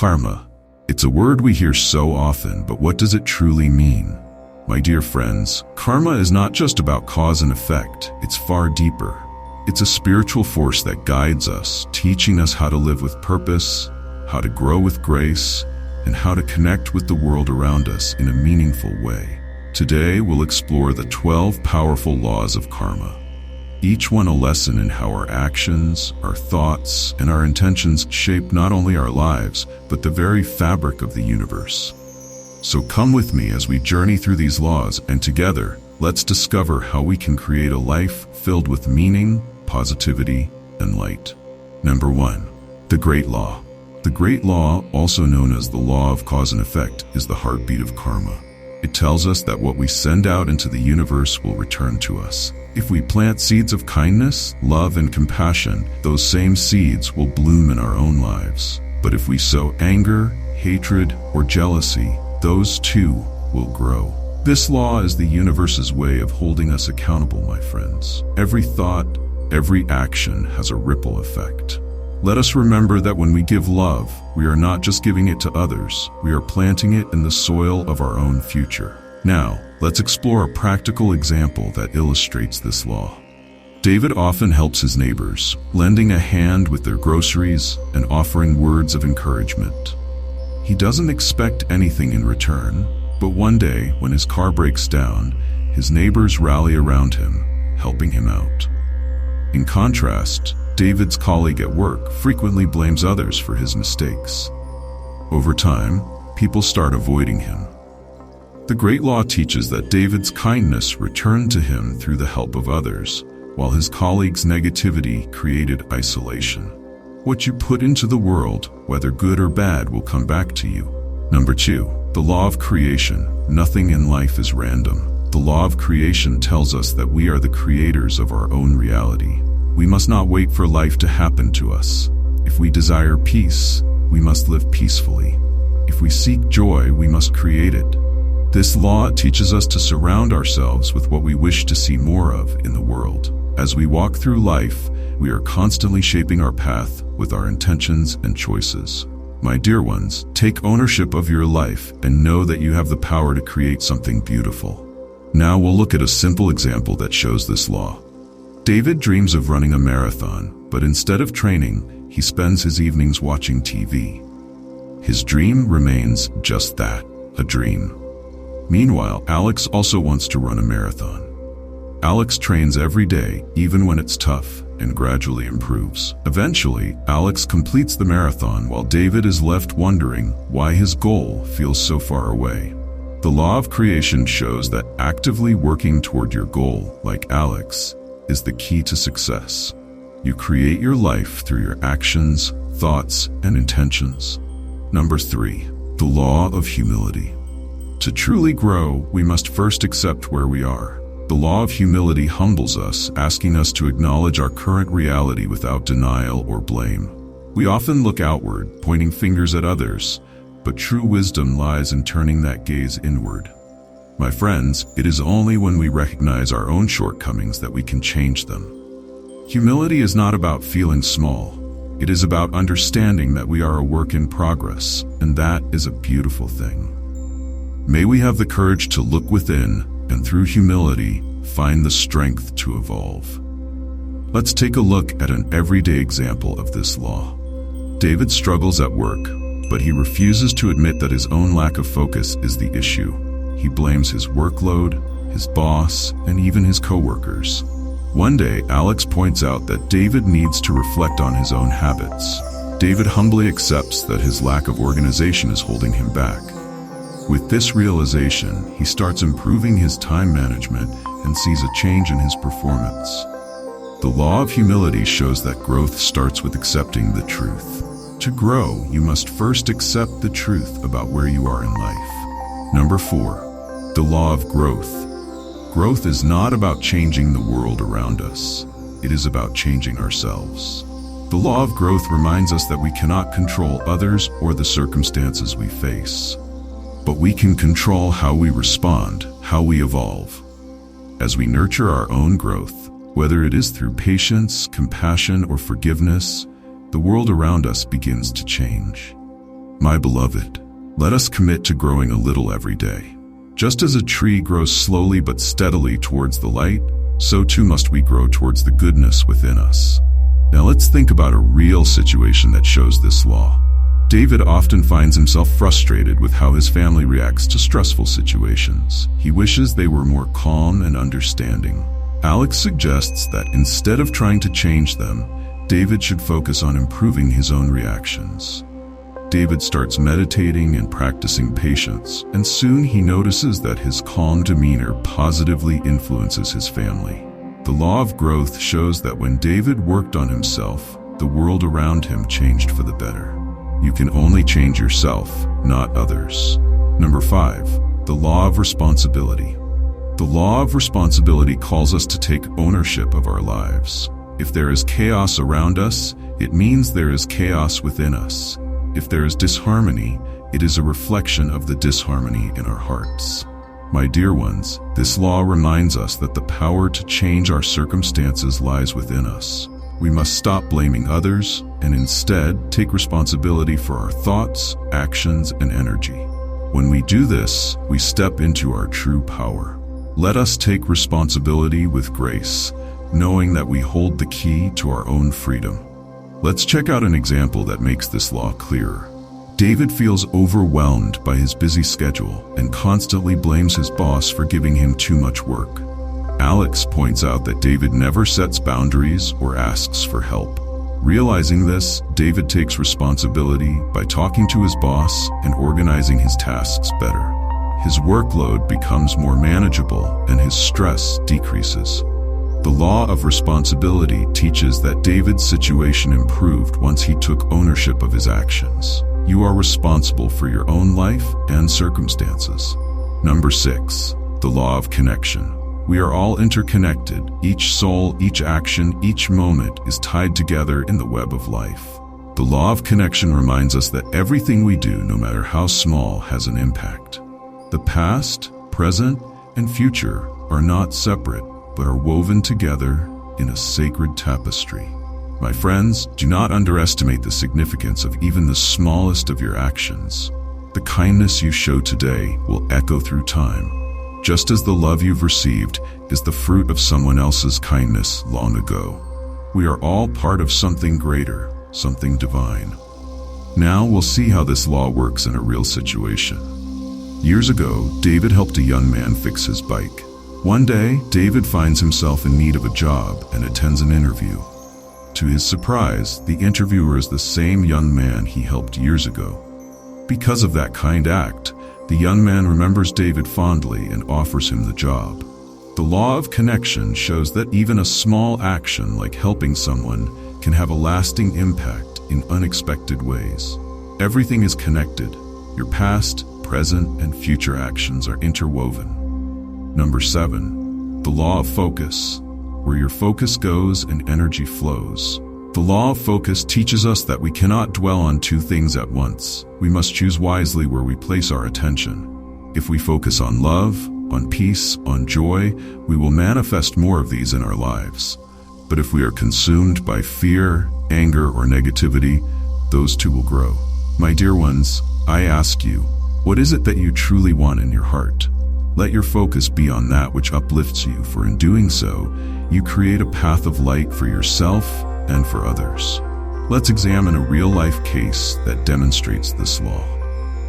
Karma. It's a word we hear so often, but what does it truly mean? My dear friends, karma is not just about cause and effect, it's far deeper. It's a spiritual force that guides us, teaching us how to live with purpose, how to grow with grace, and how to connect with the world around us in a meaningful way. Today, we'll explore the 12 powerful laws of karma. Each one a lesson in how our actions, our thoughts, and our intentions shape not only our lives, but the very fabric of the universe. So come with me as we journey through these laws, and together, let's discover how we can create a life filled with meaning, positivity, and light. Number 1. The Great Law. The Great Law, also known as the Law of Cause and Effect, is the heartbeat of karma. It tells us that what we send out into the universe will return to us. If we plant seeds of kindness, love, and compassion, those same seeds will bloom in our own lives. But if we sow anger, hatred, or jealousy, those too will grow. This law is the universe's way of holding us accountable, my friends. Every thought, every action has a ripple effect. Let us remember that when we give love, we are not just giving it to others, we are planting it in the soil of our own future. Now, let's explore a practical example that illustrates this law. David often helps his neighbors, lending a hand with their groceries and offering words of encouragement. He doesn't expect anything in return, but one day, when his car breaks down, his neighbors rally around him, helping him out. In contrast, David's colleague at work frequently blames others for his mistakes. Over time, people start avoiding him. The Great Law teaches that David's kindness returned to him through the help of others, while his colleague's negativity created isolation. What you put into the world, whether good or bad, will come back to you. Number 2. The Law of Creation. Nothing in life is random. The Law of Creation tells us that we are the creators of our own reality. We must not wait for life to happen to us. If we desire peace, we must live peacefully. If we seek joy, we must create it. This law teaches us to surround ourselves with what we wish to see more of in the world. As we walk through life, we are constantly shaping our path with our intentions and choices. My dear ones, take ownership of your life and know that you have the power to create something beautiful. Now we'll look at a simple example that shows this law. David dreams of running a marathon, but instead of training, he spends his evenings watching TV. His dream remains just that, a dream. Meanwhile, Alex also wants to run a marathon. Alex trains every day, even when it's tough, and gradually improves. Eventually, Alex completes the marathon while David is left wondering why his goal feels so far away. The law of creation shows that actively working toward your goal, like Alex, is the key to success. You create your life through your actions, thoughts, and intentions. Number 3. The Law of Humility. To truly grow, we must first accept where we are. The law of humility humbles us, asking us to acknowledge our current reality without denial or blame. We often look outward, pointing fingers at others, but true wisdom lies in turning that gaze inward. My friends, it is only when we recognize our own shortcomings that we can change them. Humility is not about feeling small. It is about understanding that we are a work in progress, and that is a beautiful thing. May we have the courage to look within and through humility, find the strength to evolve. Let's take a look at an everyday example of this law. David struggles at work, but he refuses to admit that his own lack of focus is the issue. He blames his workload, his boss, and even his coworkers. One day, Alex points out that David needs to reflect on his own habits. David humbly accepts that his lack of organization is holding him back. With this realization, he starts improving his time management and sees a change in his performance. The law of humility shows that growth starts with accepting the truth. To grow, you must first accept the truth about where you are in life. Number 4. The Law of Growth. Growth is not about changing the world around us. It is about changing ourselves. The law of growth reminds us that we cannot control others or the circumstances we face. But we can control how we respond, how we evolve. As we nurture our own growth, whether it is through patience, compassion, or forgiveness, the world around us begins to change. My beloved, let us commit to growing a little every day. Just as a tree grows slowly but steadily towards the light, so too must we grow towards the goodness within us. Now let's think about a real situation that shows this law. David often finds himself frustrated with how his family reacts to stressful situations. He wishes they were more calm and understanding. Alex suggests that instead of trying to change them, David should focus on improving his own reactions. David starts meditating and practicing patience, and soon he notices that his calm demeanor positively influences his family. The law of growth shows that when David worked on himself, the world around him changed for the better. You can only change yourself, not others. Number 5, the law of responsibility. The law of responsibility calls us to take ownership of our lives. If there is chaos around us, it means there is chaos within us. If there is disharmony, it is a reflection of the disharmony in our hearts. My dear ones, this law reminds us that the power to change our circumstances lies within us. We must stop blaming others and instead take responsibility for our thoughts, actions, and energy. When we do this, we step into our true power. Let us take responsibility with grace, knowing that we hold the key to our own freedom. Let's check out an example that makes this law clearer. David feels overwhelmed by his busy schedule and constantly blames his boss for giving him too much work. Alex points out that David never sets boundaries or asks for help. Realizing this, David takes responsibility by talking to his boss and organizing his tasks better. His workload becomes more manageable and his stress decreases. The law of responsibility teaches that David's situation improved once he took ownership of his actions. You are responsible for your own life and circumstances. Number 6, the law of connection. We are all interconnected. Each soul, each action, each moment is tied together in the web of life. The law of connection reminds us that everything we do, no matter how small, has an impact. The past, present, and future are not separate, but are woven together in a sacred tapestry. My friends, do not underestimate the significance of even the smallest of your actions. The kindness you show today will echo through time, just as the love you've received is the fruit of someone else's kindness long ago. We are all part of something greater, something divine. Now we'll see how this law works in a real situation. Years ago, David helped a young man fix his bike. One day, David finds himself in need of a job and attends an interview. To his surprise, the interviewer is the same young man he helped years ago. Because of that kind act, the young man remembers David fondly and offers him the job. The law of connection shows that even a small action like helping someone can have a lasting impact in unexpected ways. Everything is connected. Your past, present, and future actions are interwoven. Number 7, the law of focus. Where your focus goes and energy flows. The law of focus teaches us that we cannot dwell on two things at once. We must choose wisely where we place our attention. If we focus on love, on peace, on joy, we will manifest more of these in our lives. But if we are consumed by fear, anger, or negativity, those too will grow. My dear ones, I ask you, what is it that you truly want in your heart? Let your focus be on that which uplifts you, for in doing so, you create a path of light for yourself and for others. Let's examine a real-life case that demonstrates this law.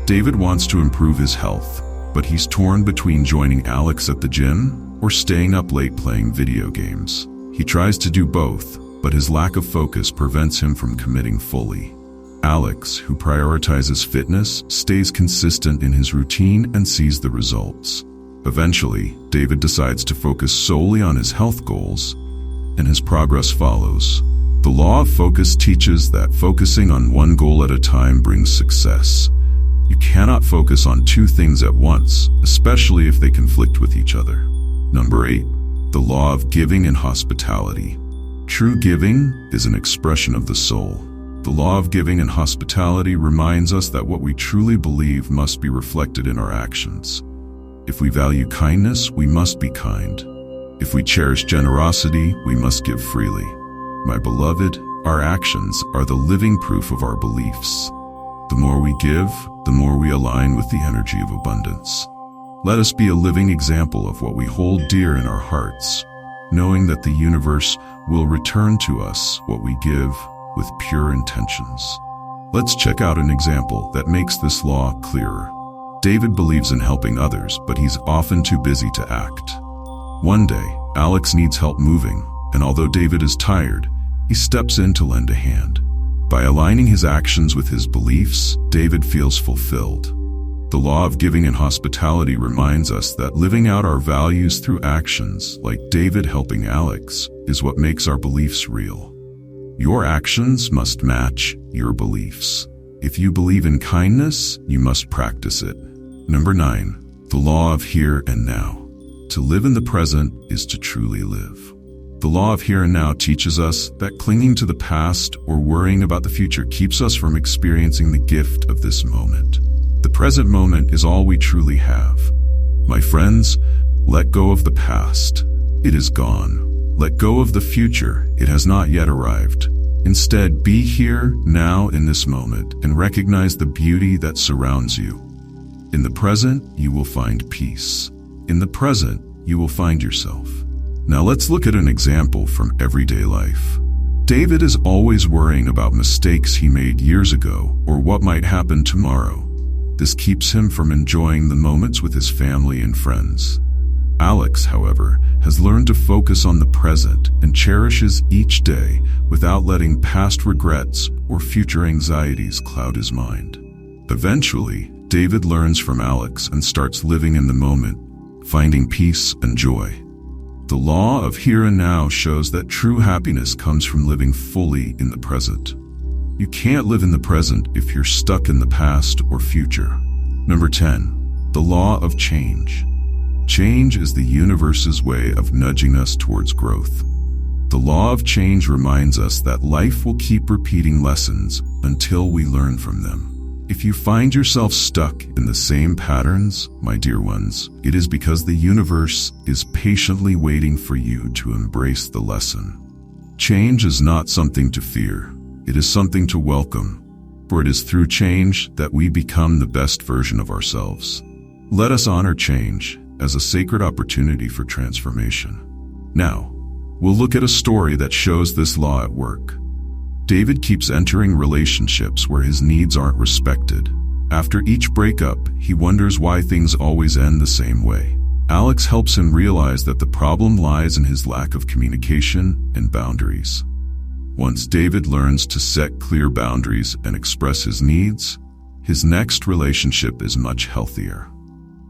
David wants to improve his health, but he's torn between joining Alex at the gym or staying up late playing video games. He tries to do both, but his lack of focus prevents him from committing fully. Alex, who prioritizes fitness, stays consistent in his routine and sees the results. Eventually, David decides to focus solely on his health goals, and his progress follows. The law of focus teaches that focusing on one goal at a time brings success. You cannot focus on two things at once, especially if they conflict with each other. Number 8, the law of giving and hospitality. True giving is an expression of the soul. The law of giving and hospitality reminds us that what we truly believe must be reflected in our actions. If we value kindness, we must be kind. If we cherish generosity, we must give freely. My beloved, our actions are the living proof of our beliefs. The more we give, the more we align with the energy of abundance. Let us be a living example of what we hold dear in our hearts, knowing that the universe will return to us what we give with pure intentions. Let's check out an example that makes this law clearer. David believes in helping others, but he's often too busy to act. One day, Alex needs help moving, and although David is tired, he steps in to lend a hand. By aligning his actions with his beliefs, David feels fulfilled. The law of giving and hospitality reminds us that living out our values through actions, like David helping Alex, is what makes our beliefs real. Your actions must match your beliefs. If you believe in kindness, you must practice it. Number 9, the law of here and now. To live in the present is to truly live. The law of here and now teaches us that clinging to the past or worrying about the future keeps us from experiencing the gift of this moment. The present moment is all we truly have. My friends, let go of the past. It is gone. Let go of the future. It has not yet arrived. Instead, be here, now, in this moment, and recognize the beauty that surrounds you. In the present, you will find peace. In the present, you will find yourself. Now let's look at an example from everyday life. David is always worrying about mistakes he made years ago or what might happen tomorrow. This keeps him from enjoying the moments with his family and friends. Alex, however, has learned to focus on the present and cherishes each day without letting past regrets or future anxieties cloud his mind. Eventually, David learns from Alex and starts living in the moment, finding peace and joy. The law of here and now shows that true happiness comes from living fully in the present. You can't live in the present if you're stuck in the past or future. Number 10, the law of change. Change is the universe's way of nudging us towards growth. The law of change reminds us that life will keep repeating lessons until we learn from them. If you find yourself stuck in the same patterns, my dear ones, it is because the universe is patiently waiting for you to embrace the lesson. Change is not something to fear. It is something to welcome, for it is through change that we become the best version of ourselves. Let us honor change as a sacred opportunity for transformation. Now, we'll look at a story that shows this law at work. David keeps entering relationships where his needs aren't respected. After each breakup, he wonders why things always end the same way. Alex helps him realize that the problem lies in his lack of communication and boundaries. Once David learns to set clear boundaries and express his needs, his next relationship is much healthier.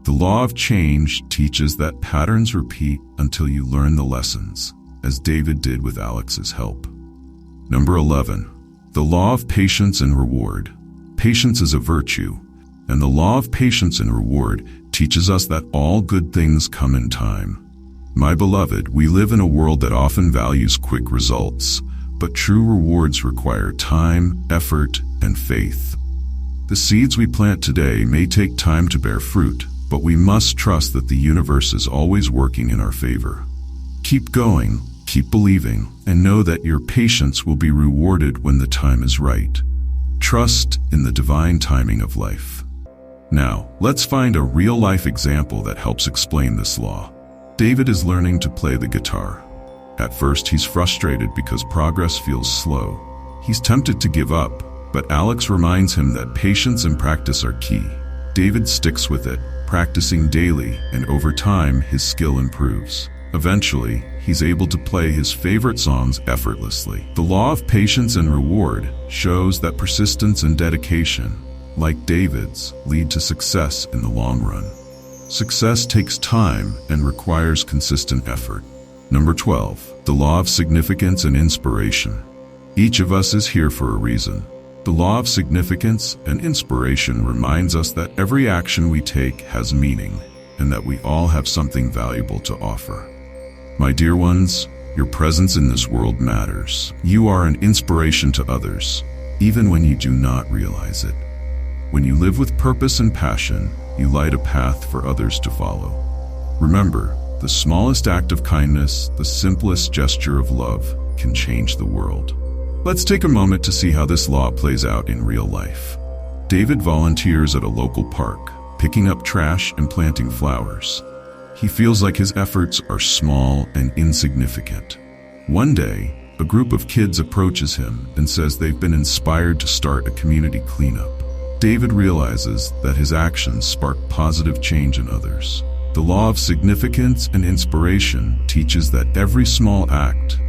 The law of change teaches that patterns repeat until you learn the lessons, as David did with Alex's help. Number 11, the law of patience and reward. Patience is a virtue, and the law of patience and reward teaches us that all good things come in time. My beloved, we live in a world that often values quick results, but true rewards require time, effort, and faith. The seeds we plant today may take time to bear fruit, but we must trust that the universe is always working in our favor. Keep going, keep believing, and know that your patience will be rewarded when the time is right. Trust in the divine timing of life. Now, let's find a real-life example that helps explain this law. David is learning to play the guitar. At first, he's frustrated because progress feels slow. He's tempted to give up, but Alex reminds him that patience and practice are key. David sticks with it, practicing daily, and over time, his skill improves. Eventually, he's able to play his favorite songs effortlessly. The law of patience and reward shows that persistence and dedication, like David's, lead to success in the long run. Success takes time and requires consistent effort. Number 12, the law of significance and inspiration. Each of us is here for a reason. The law of significance and inspiration reminds us that every action we take has meaning and that we all have something valuable to offer. My dear ones, your presence in this world matters. You are an inspiration to others, even when you do not realize it. When you live with purpose and passion, you light a path for others to follow. Remember, the smallest act of kindness, the simplest gesture of love, can change the world. Let's take a moment to see how this law plays out in real life. David volunteers at a local park, picking up trash and planting flowers. He feels like his efforts are small and insignificant. One day, a group of kids approaches him and says they've been inspired to start a community cleanup. David realizes that his actions spark positive change in others. The law of significance and inspiration teaches that every small act,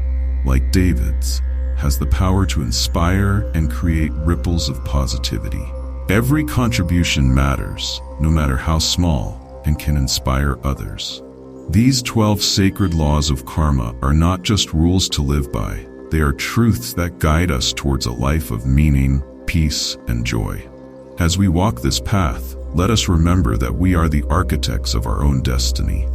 like David's, has the power to inspire and create ripples of positivity. Every contribution matters, no matter how small, and can inspire others. These 12 sacred laws of karma are not just rules to live by. They are truths that guide us towards a life of meaning, peace, and joy. As we walk this path, let us remember that we are the architects of our own destiny.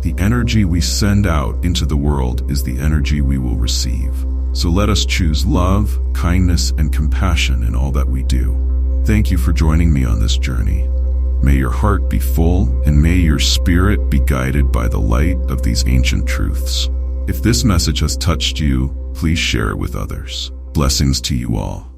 The energy we send out into the world is the energy we will receive. So let us choose love, kindness, and compassion in all that we do. Thank you for joining me on this journey. May your heart be full, and may your spirit be guided by the light of these ancient truths. If this message has touched you, please share it with others. Blessings to you all.